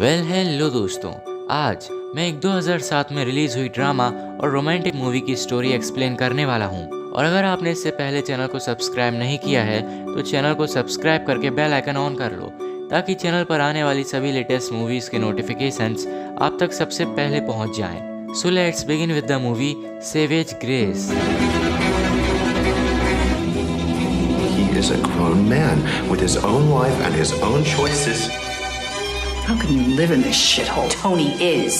Hello दोस्तों। आज मैं एक 2007 में रिलीज हुई ड्रामा और रोमांटिक मूवी की स्टोरी एक्सप्लेन करने वाला हूँ। और अगर आपने इससे पहले चैनल को सब्सक्राइब नहीं किया है तो चैनल को सब्सक्राइब करके बेल आइकन ऑन कर लो, ताकि चैनल पर आने वाली सभी लेटेस्ट मूवीज के नोटिफिकेशंस आप तक सबसे पहले पहुँच जाएं। So let's begin with the movie Savage Grace. He is a grown man with his own life and his own choices. How can you live in this shithole? Tony is.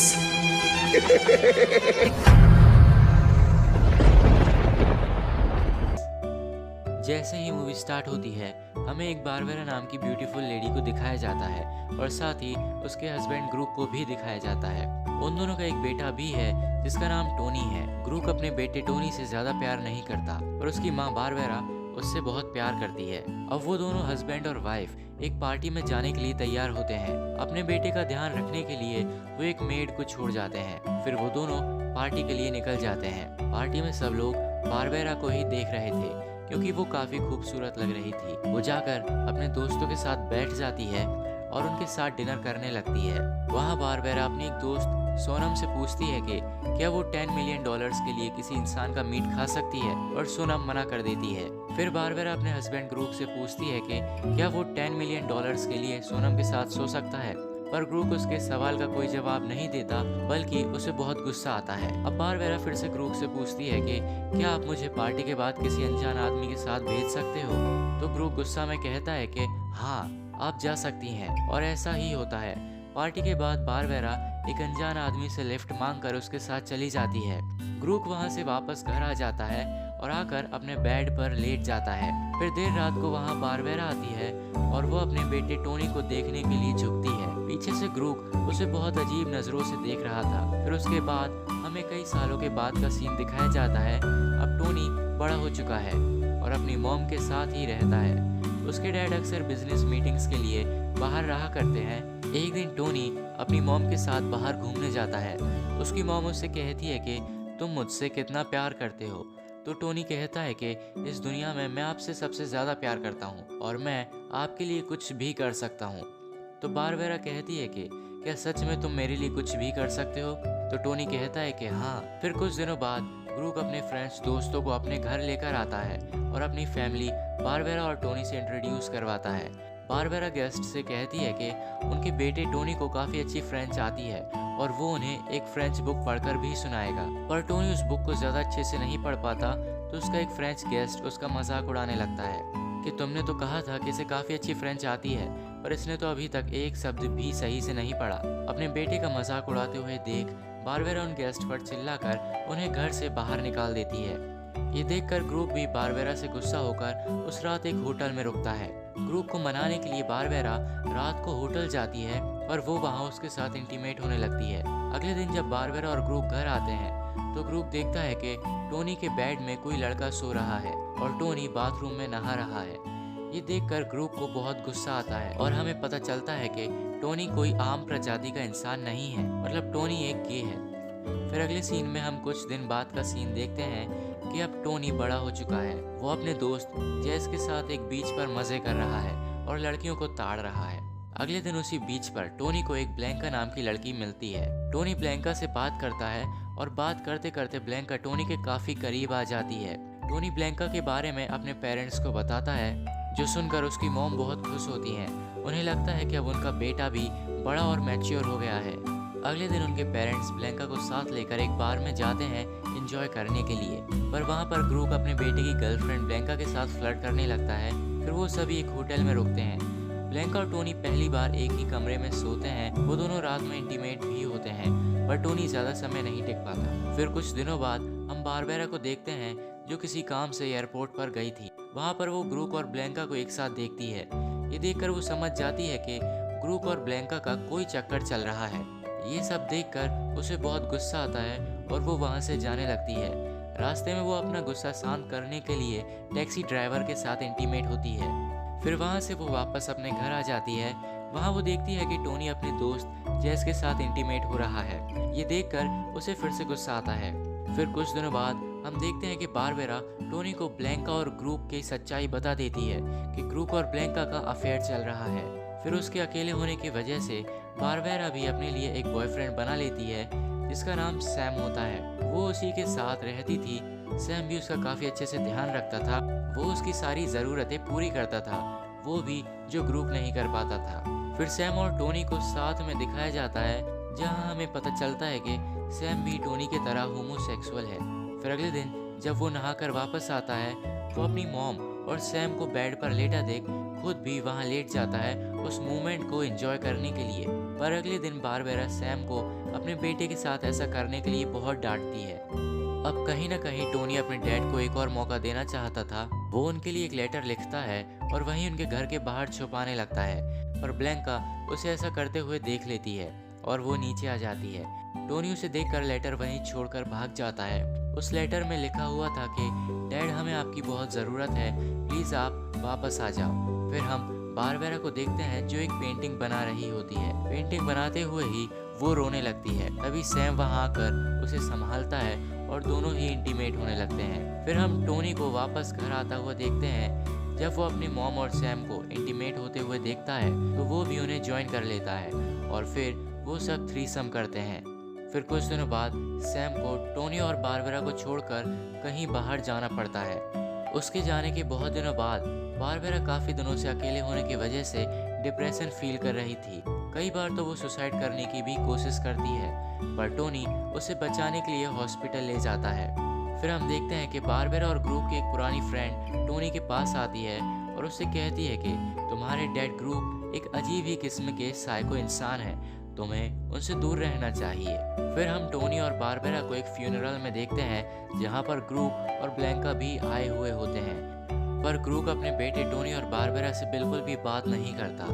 जैसे ही movie start होती है हमें एक Barbera नाम की beautiful lady को दिखाया जाता है और साथ ही उसके हस्बैंड ग्रूक को भी दिखाया जाता है। उन दोनों का एक बेटा भी है जिसका नाम टोनी है। ग्रूक अपने बेटे टोनी से ज्यादा प्यार नहीं करता और उसकी माँ बारबेरा उससे बहुत प्यार करती है। अब वो दोनों हस्बैंड और वाइफ एक पार्टी में जाने के लिए तैयार होते हैं। अपने बेटे का ध्यान रखने के लिए वो एक मेड को छोड़ जाते हैं। फिर वो दोनों पार्टी के लिए निकल जाते हैं। पार्टी में सब लोग बारबेरा को ही देख रहे थे क्योंकि वो काफी खूबसूरत लग रही थी। वो जाकर अपने दोस्तों के साथ बैठ जाती है और उनके साथ डिनर करने लगती है। वहाँ बारबेरा अपनी एक दोस्त सोनम से पूछती है कि क्या वो $10 मिलियन के लिए किसी इंसान का मीट खा सकती है, और सोनम मना कर देती है। फिर बारबेरा अपने हस्बैंड ग्रूक से पूछती है कि क्या वो $10 मिलियन के लिए सोनम के साथ सो सकता है, पर ग्रूक उसके सवाल का कोई जवाब नहीं देता, बल्कि उसे बहुत गुस्सा आता है। अब बारबेरा फिर से ग्रूक से पूछती है कि क्या आप मुझे पार्टी के बाद किसी अनजान आदमी के साथ भेज सकते हो। तो ग्रूक गुस्सा में कहता है कि हाँ, आप जा सकती हैं, और ऐसा ही होता है। पार्टी के बाद बारबेरा एक अनजान आदमी से लिफ्ट मांगकर उसके साथ चली जाती है। ग्रूक वहां से वापस घर आ जाता है और आकर अपने बेड पर लेट जाता है। फिर देर रात को वहां बारबेरा आती है और वो अपने बेटे टोनी को देखने के लिए झुकती है। पीछे से ग्रूक उसे बहुत अजीब नजरों से देख रहा था। फिर उसके बाद हमें कई सालों के बाद का सीन दिखाया जाता है। अब टोनी बड़ा हो चुका है और अपनी मॉम के साथ ही रहता है। उसके डैड अक्सर बिजनेस मीटिंग्स के लिए बाहर रहा करते हैं। एक दिन टोनी अपनी मॉम के साथ बाहर घूमने जाता है। उसकी मॉम उससे कहती है कि तुम मुझसे कितना प्यार करते हो। तो टोनी कहता है कि इस दुनिया में मैं आपसे सबसे ज्यादा प्यार करता हूँ और मैं आपके लिए कुछ भी कर सकता हूँ। तो बारबेरा कहती है कि क्या सच में तुम मेरे लिए कुछ भी कर सकते हो। तो टोनी कहता है कि हाँ। फिर कुछ दिनों बाद ग्रूक अपने फ्रेंड्स दोस्तों को अपने घर लेकर आता है और अपनी फैमिली बारबेरा और टोनी से इंट्रोड्यूस करवाता है। बारबेरा गेस्ट से कहती है कि उनके बेटे टोनी को काफी अच्छी फ्रेंच आती है और वो उन्हें एक फ्रेंच बुक पढ़कर भी सुनाएगा। पर टोनी उस बुक को ज्यादा अच्छे से नहीं पढ़ पाता, तो उसका एक फ्रेंच गेस्ट उसका मजाक उड़ाने लगता है कि तुमने तो कहा था कि इसे काफी अच्छी फ्रेंच आती है, पर इसने तो अभी तक एक शब्द भी सही से नहीं पढ़ा। अपने बेटे का मजाक उड़ाते हुए देख बारबेरा उन गेस्ट पर चिल्लाकर उन्हें घर से बाहर निकाल देती है। ये देखकर ग्रूक भी बारबेरा से गुस्सा होकर उस रात एक होटल में रुकता है। ग्रूक को मनाने के लिए बारबेरा रात को होटल जाती है और वो वहाँ उसके साथ इंटीमेट होने लगती है। अगले दिन जब बारबेरा और ग्रूक घर आते हैं तो ग्रूक देखता है कि टोनी के बेड में कोई लड़का सो रहा है और टोनी बाथरूम में नहा रहा है। ये देखकर ग्रूक को बहुत गुस्सा आता है और हमें पता चलता है कि टोनी कोई आम प्रजाति का इंसान नहीं है, मतलब टोनी एक गे है। फिर अगले सीन में हम कुछ दिन बाद का सीन देखते हैं कि अब टोनी बड़ा हो चुका है। वो अपने दोस्त जैस के साथ एक बीच पर मजे कर रहा है और लड़कियों को ताड़ रहा है। अगले दिन उसी बीच पर टोनी को एक ब्लैंका नाम की लड़की मिलती है। टोनी ब्लैंका से बात करता है और बात करते करते ब्लैंका टोनी के काफी करीब आ जाती है। टोनी ब्लैंका के बारे में अपने पेरेंट्स को बताता है, जो सुनकर उसकी मॉम बहुत खुश होती है। उन्हें लगता है कि अब उनका बेटा भी बड़ा और मैच्योर हो गया है। अगले दिन उनके पेरेंट्स ब्लैंका को साथ लेकर एक बार में जाते हैं एंजॉय करने के लिए, पर वहाँ पर ग्रूक अपने बेटे की गर्लफ्रेंड ब्लैंका के साथ फ्लर्ट करने लगता है। फिर वो सभी एक होटल में रुकते हैं। ब्लैंका और टोनी पहली बार एक ही कमरे में सोते हैं। वो दोनों रात में इंटीमेट भी होते हैं, पर टोनी ज्यादा समय नहीं टिक पाता। फिर कुछ दिनों बाद हम बारबेरा को देखते हैं जो किसी काम से एयरपोर्ट पर गई थी। वहाँ पर वो ग्रूक और ब्लैंका को एक साथ देखती है। ये देखकर वो समझ जाती है कि ग्रूक और ब्लैंका का कोई चक्कर चल रहा है। ये सब देखकर उसे बहुत गुस्सा आता है और वो वहाँ से जाने लगती है। रास्ते में वो अपना गुस्सा शांत करने के लिए टैक्सी ड्राइवर के साथ इंटीमेट होती है। फिर वहाँ से वो वापस अपने घर आ जाती है। वहाँ वो देखती है कि टोनी अपने दोस्त जैस के साथ इंटीमेट हो रहा है। ये देखकर उसे फिर से गुस्सा आता है। फिर कुछ दिनों बाद हम देखते हैं कि बारबेरा टोनी को ब्लैंका और ग्रूक की सच्चाई बता देती है कि ग्रूक और ब्लैंका का अफेयर चल रहा है। फिर उसके अकेले होने की वजह से बारबेरा भी अपने लिए एक बॉयफ्रेंड बना लेती है जिसका नाम सैम होता है। वो उसी के साथ रहती थी। सैम भी उसका काफ़ी अच्छे से ध्यान रखता था। वो उसकी सारी ज़रूरतें पूरी करता था, वो भी जो ग्रुप नहीं कर पाता था। फिर सैम और टोनी को साथ में दिखाया जाता है, जहां हमें पता चलता है कि सैम भी टोनी की तरह होमोसेक्सुअल है। फिर अगले दिन जब वो नहाकर वापस आता है, वो अपनी मॉम और सैम को बेड पर लेटा देख खुद भी वहां लेट जाता है उस मोमेंट को एंजॉय करने के लिए। पर अगले दिन बारबेरा सैम को अपने बेटे के साथ ऐसा करने के लिए बहुत डांटती है। अब कहीं ना कहीं टोनी अपने डैड को एक और मौका देना चाहता था। वो उनके लिए एक लेटर लिखता है और वहीं उनके घर के बाहर छुपाने लगता है, पर ब्लैंका उसे ऐसा करते हुए देख लेती है और वो नीचे आ जाती है। टोनी उसे देखकर लेटर वहीं छोड़कर भाग जाता है। उस लेटर में लिखा हुआ था कि डैड, हमें आपकी बहुत ज़रूरत है, प्लीज़ आप वापस आ जाओ। फिर हम बारबेरा को देखते हैं जो एक पेंटिंग बना रही होती है। पेंटिंग बनाते हुए ही वो रोने लगती है। तभी सैम वहाँ आकर उसे संभालता है और दोनों ही इंटीमेट होने लगते हैं। फिर हम टोनी को वापस घर आता हुआ देखते हैं। जब वो अपनी मॉम और सैम को इंटीमेट होते हुए देखता है तो वो भी उन्हें ज्वाइन कर लेता है और फिर वो सब थ्रीसम करते हैं। फिर कुछ दिनों बाद सैम को टोनी और बारबेरा को छोड़कर कहीं बाहर जाना पड़ता है। उसके जाने के बहुत दिनों बाद बारबेरा काफ़ी दिनों से अकेले होने की वजह से डिप्रेशन फील कर रही थी। कई बार तो वो सुसाइड करने की भी कोशिश करती है, पर टोनी उसे बचाने के लिए हॉस्पिटल ले जाता है। फिर हम देखते हैं कि बारबेरा और ग्रुप की एक पुरानी फ्रेंड टोनी के पास आती है और उससे कहती है कि तुम्हारे डैड ग्रुप एक अजीब ही किस्म के साइको इंसान है, तुम्हें उनसे दूर रहना चाहिए। फिर हम टोनी और बारबेरा को एक फ्यूनरल में देखते हैं जहां पर ग्रुप और ब्लैंका भी आए हुए होते हैं, पर ग्रुप अपने बेटे टोनी और बारबेरा से बिल्कुल भी बात नहीं करता।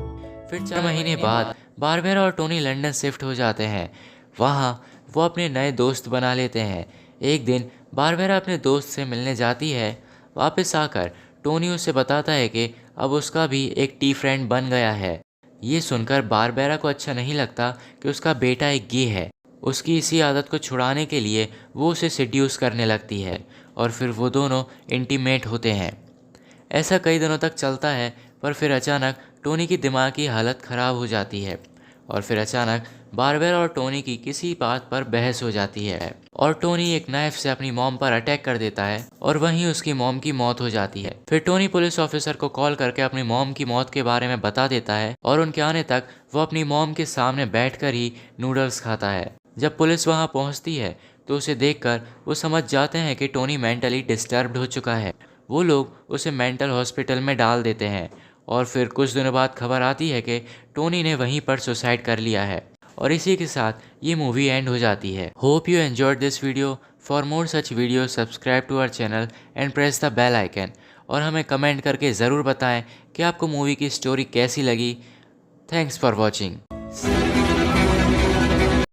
फिर 4 महीने बाद बारबेरा और टोनी लंदन शिफ्ट हो जाते हैं। वहाँ वो अपने नए दोस्त बना लेते हैं। एक दिन बारबेरा अपने दोस्त से मिलने जाती है। वापस आकर टोनी उसे बताता है कि अब उसका भी एक टी फ्रेंड बन गया है। ये सुनकर बारबेरा को अच्छा नहीं लगता कि उसका बेटा एक गे है। उसकी इसी आदत को छुड़ाने के लिए वो उसे सेड्यूस करने लगती है और फिर वो दोनों इंटीमेट होते हैं। ऐसा कई दिनों तक चलता है, पर फिर अचानक टोनी की दिमाग की हालत ख़राब हो जाती है और फिर अचानक बारबेरा और टोनी की किसी बात पर बहस हो जाती है और टोनी एक नाइफ से अपनी मॉम पर अटैक कर देता है और वहीं उसकी मॉम की मौत हो जाती है। फिर टोनी पुलिस ऑफिसर को कॉल करके अपनी मॉम की मौत के बारे में बता देता है और उनके आने तक वो अपनी मॉम के सामने बैठकर ही नूडल्स खाता है। जब पुलिस वहां पहुंचती है तो उसे देखकर वो समझ जाते हैं कि टोनी मेंटली डिस्टर्ब्ड हो चुका है। वो लोग उसे मेंटल हॉस्पिटल में डाल देते हैं और फिर कुछ दिनों बाद खबर आती है कि टोनी ने वहीं पर सुसाइड कर लिया है। और इसी के साथ ये मूवी एंड हो जाती है। Hope you enjoyed this video. For more such video subscribe to our channel and press the bell icon. और हमें कमेंट करके ज़रूर बताएं कि आपको मूवी की स्टोरी कैसी लगी। Thanks for watching.